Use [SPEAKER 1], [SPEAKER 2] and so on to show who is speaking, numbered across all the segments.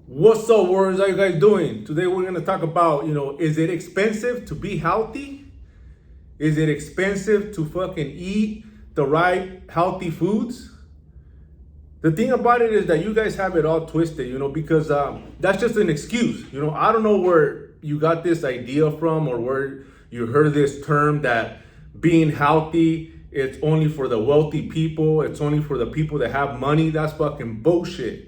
[SPEAKER 1] What's up, warriors? How you guys doing? Today we're gonna talk about, is it expensive to be healthy? Is it expensive to fucking eat the right healthy foods? The thing about it is that you guys have it all twisted, because that's just an excuse. I don't know where you got this idea from or where you heard this term that being healthy, it's only for the wealthy people, it's only for the people that have money. That's fucking bullshit.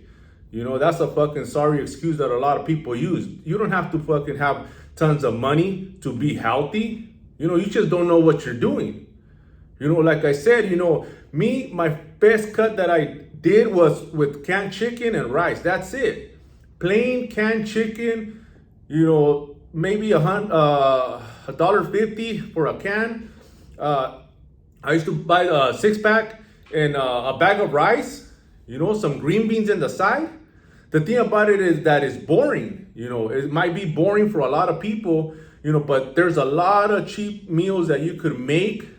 [SPEAKER 1] That's a fucking sorry excuse that a lot of people use. You don't have to fucking have tons of money to be healthy. You just don't know what you're doing. Like I said, my best cut that I did was with canned chicken and rice. That's it. Plain canned chicken, maybe $1.50 for a can. I used to buy a 6-pack and a bag of rice, some green beans in the side. The thing about it is that it's boring. It might be boring for a lot of people, but there's a lot of cheap meals that you could make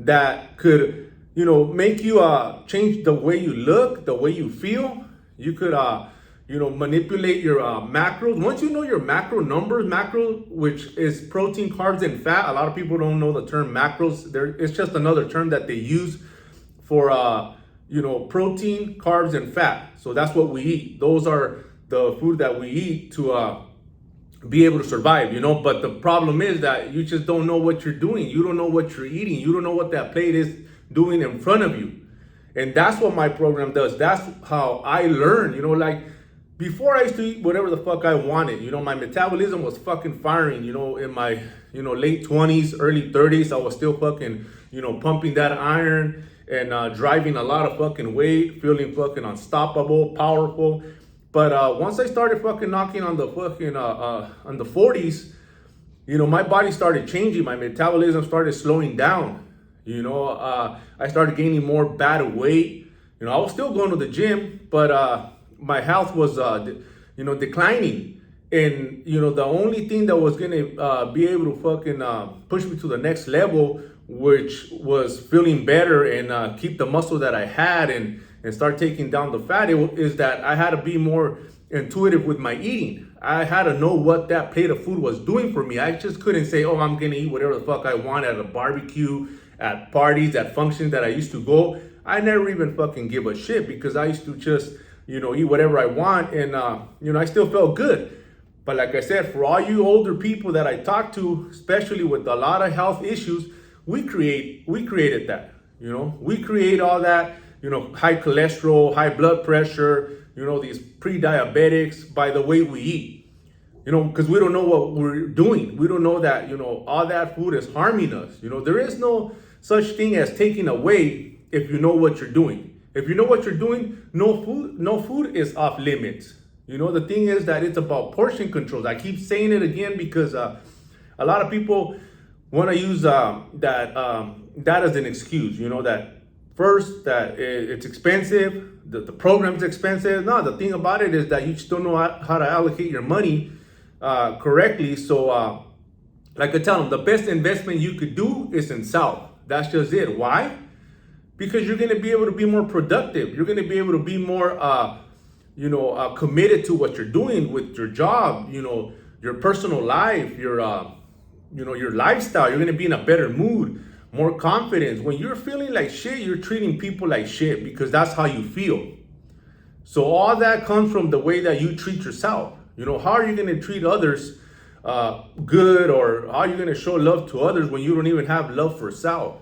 [SPEAKER 1] that could, make you change the way you look, the way you feel. You could, manipulate your macros. Once you know your macro numbers, which is protein, carbs, and fat. A lot of people don't know the term macros. It's just another term that they use for, protein, carbs, and fat. So that's what we eat. Those are the food that we eat to be able to survive, But the problem is that you just don't know what you're doing. You don't know what you're eating. You don't know what that plate is doing in front of you. And that's what my program does. That's how I learn, like before I used to eat whatever the fuck I wanted. My metabolism was fucking firing, in my, late 20s, early 30s. I was still fucking, pumping that iron and driving a lot of fucking weight, feeling fucking unstoppable, powerful. But once I started fucking knocking on the fucking on the 40s, my body started changing. My metabolism started slowing down. I started gaining more bad weight. I was still going to the gym, but my health was declining. And the only thing that was gonna be able to fucking push me to the next level, which was feeling better and keep the muscle that I had and start taking down the fat, is that I had to be more intuitive with my eating. I had to know what that plate of food was doing for me. I just couldn't say, oh, I'm gonna eat whatever the fuck I want at a barbecue, at parties, at functions that I used to go. I never even fucking give a shit because I used to just, eat whatever I want and, I still felt good. But like I said, for all you older people that I talk to, especially with a lot of health issues, we created that, we create all that, high cholesterol, high blood pressure, these pre-diabetics by the way we eat, because we don't know what we're doing. We don't know that, all that food is harming us. There is no such thing as taking away if you know what you're doing. If you know what you're doing, no food is off limits. The thing is that it's about portion controls. I keep saying it again because a lot of people want to use that as an excuse, that first, that it's expensive, the program's expensive. No, the thing about it is that you just don't know how to allocate your money correctly. So like I tell them, the best investment you could do is in self. That's just it. Why? Because you're going to be able to be more productive. You're going to be able to be more committed to what you're doing with your job, your personal life, your lifestyle. You're going to be in a better mood, more confidence. When you're feeling like shit, you're treating people like shit because that's how you feel. So all that comes from the way that you treat yourself. How are you going to treat others good, or how are you going to show love to others when you don't even have love for self?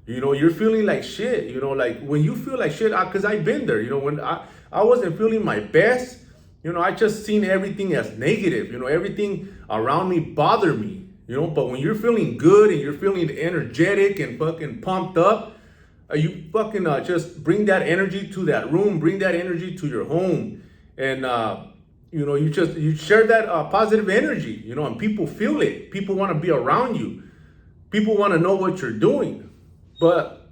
[SPEAKER 1] You're feeling like shit, like when you feel like shit, because I've been there, when I wasn't feeling my best, I just seen everything as negative, everything around me bothered me, but when you're feeling good and you're feeling energetic and fucking pumped up, you fucking just bring that energy to that room, bring that energy to your home, and you share that positive energy, and people feel it. People want to be around you. People want to know what you're doing. But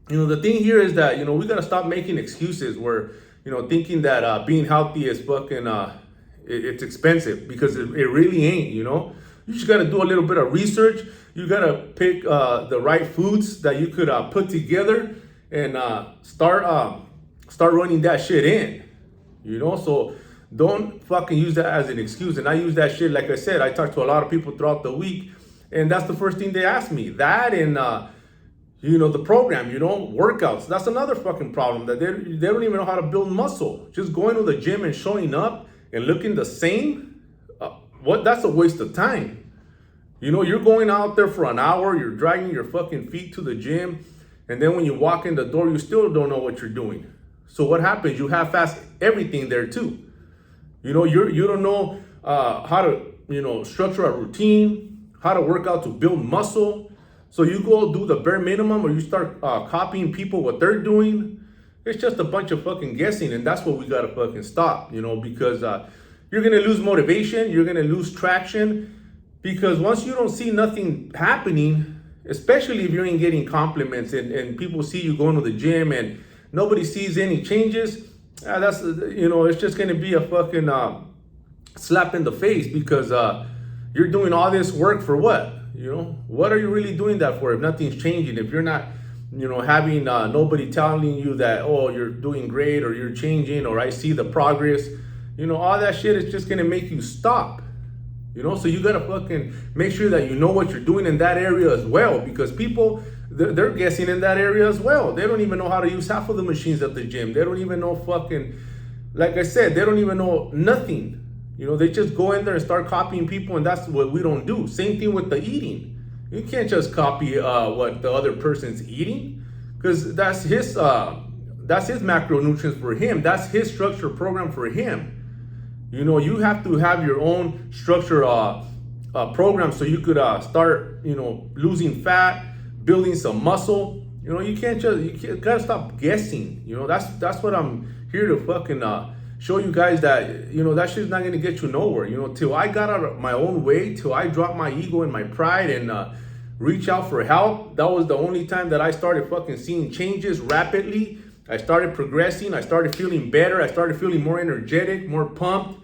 [SPEAKER 1] the thing here is that we gotta stop making excuses where thinking that being healthy is fucking it's expensive, because it really ain't. You just gotta do a little bit of research. You gotta pick the right foods that you could put together and start running that shit in. So don't fucking use that as an excuse. And I use that shit, like I said, I talk to a lot of people throughout the week, and that's the first thing they ask me. That and the program, workouts. That's another fucking problem, that they don't even know how to build muscle. Just going to the gym and showing up and looking the same, that's a waste of time. You're going out there for an hour, you're dragging your fucking feet to the gym, and then when you walk in the door, you still don't know what you're doing. So what happens? You half-ass everything there too. You don't know how to, structure a routine, how to work out to build muscle. So you go do the bare minimum, or you start copying people what they're doing. It's just a bunch of fucking guessing, and that's what we gotta fucking stop, because you're gonna lose motivation, you're gonna lose traction, because once you don't see nothing happening, especially if you ain't getting compliments and people see you going to the gym and nobody sees any changes, it's just gonna be a fucking slap in the face, because you're doing all this work for what? What are you really doing that for if nothing's changing? If you're not, having nobody telling you that, oh, you're doing great, or you're changing, or I see the progress, all that shit is just gonna make you stop. So you gotta fucking make sure that you know what you're doing in that area as well, because people, they're guessing in that area as well. They don't even know how to use half of the machines at the gym. They don't even know fucking, like I said, they don't even know nothing. They just go in there and start copying people, and that's what we don't do. Same thing with the eating. You can't just copy what the other person's eating, because that's his macronutrients for him. That's his structure program for him. You have to have your own structure program, so you could start, losing fat, building some muscle. You gotta stop guessing. That's what I'm here to fucking show you guys, that that shit's not gonna get you nowhere. Till I got out of my own way, till I dropped my ego and my pride and reach out for help. That was the only time that I started fucking seeing changes rapidly. I started progressing. I started feeling better. I started feeling more energetic, more pumped.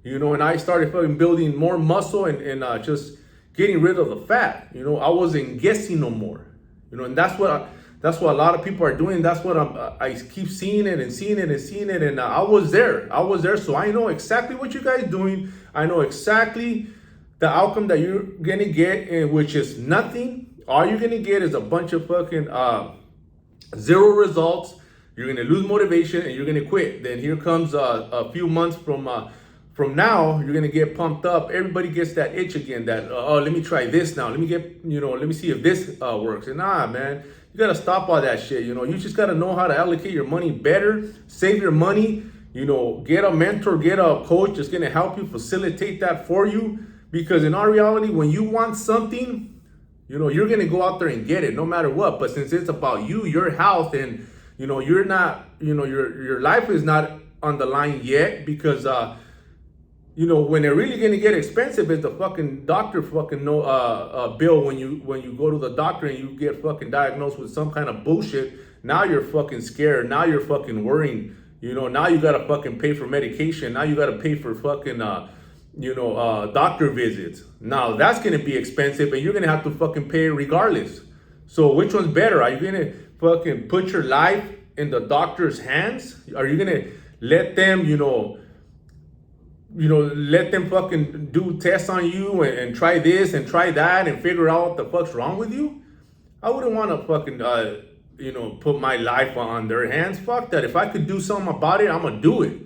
[SPEAKER 1] And I started fucking building more muscle and just getting rid of the fat. I wasn't guessing no more. And that's what a lot of people are doing. That's what I keep seeing it and seeing it and seeing it. And I was there. So I know exactly what you guys doing. I know exactly the outcome that you're gonna get, which is nothing. All you're gonna get is a bunch of fucking zero results. You're gonna lose motivation and you're gonna quit. Then here comes a few months from now, you're gonna get pumped up. Everybody gets that itch again, that let me try this now. Let me see if this works. And nah, man, you gotta stop all that shit. You just gotta know how to allocate your money better, save your money. Get a mentor, get a coach that's gonna help you facilitate that for you. Because in our reality, when you want something, you're gonna go out there and get it, no matter what. But since it's about you, your health, and you're not, your life is not on the line yet, because when they're really gonna get expensive is the fucking doctor fucking bill. When you go to the doctor and you get fucking diagnosed with some kind of bullshit, now you're fucking scared. Now you're fucking worrying. Now you gotta fucking pay for medication. Now you gotta pay for fucking doctor visits. Now that's gonna be expensive, and you're gonna have to fucking pay regardless. So which one's better? Are you gonna fucking put your life in the doctor's hands? Are you gonna let them, let them fucking do tests on you and try this and try that and figure out what the fuck's wrong with you? I wouldn't want to fucking, put my life on their hands. Fuck that. If I could do something about it, I'm going to do it.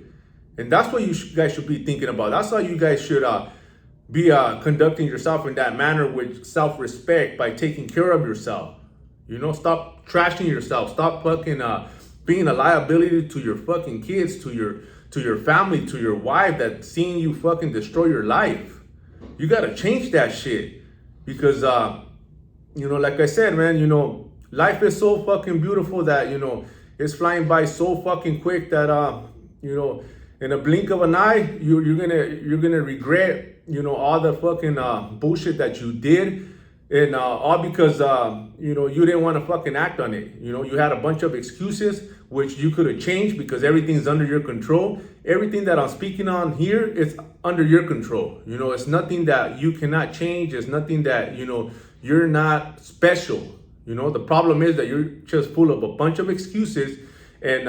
[SPEAKER 1] And that's what you guys should be thinking about. That's how you guys should be conducting yourself in that manner, with self-respect, by taking care of yourself. Stop trashing yourself. Stop fucking being a liability to your fucking kids, to your family, to your wife, that's seeing you fucking destroy your life. You gotta change that shit, because like I said, man, life is so fucking beautiful that it's flying by so fucking quick that in a blink of an eye, you're gonna regret all the fucking bullshit that you did, and all because you didn't want to fucking act on it. You had a bunch of excuses which you could have changed, because everything's under your control. Everything that I'm speaking on here is under your control. It's nothing that you cannot change. It's nothing that you're not special. The problem is that you're just full of a bunch of excuses, and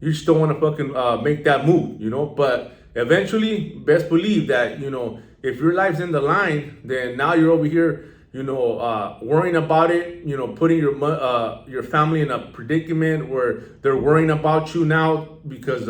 [SPEAKER 1] you just don't want to fucking make that move. But eventually, best believe that, if your life's in the line, then now you're over here, worrying about it, putting your family in a predicament where they're worrying about you now because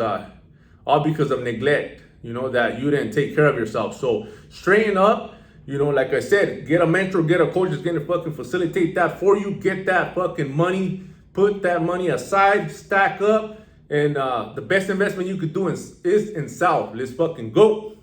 [SPEAKER 1] all because of neglect, that you didn't take care of yourself. So straighten up, like I said, get a mentor, get a coach that's gonna fucking facilitate that for you. Get that fucking money, put that money aside, stack up, and the best investment you could do is in self. Let's fucking go.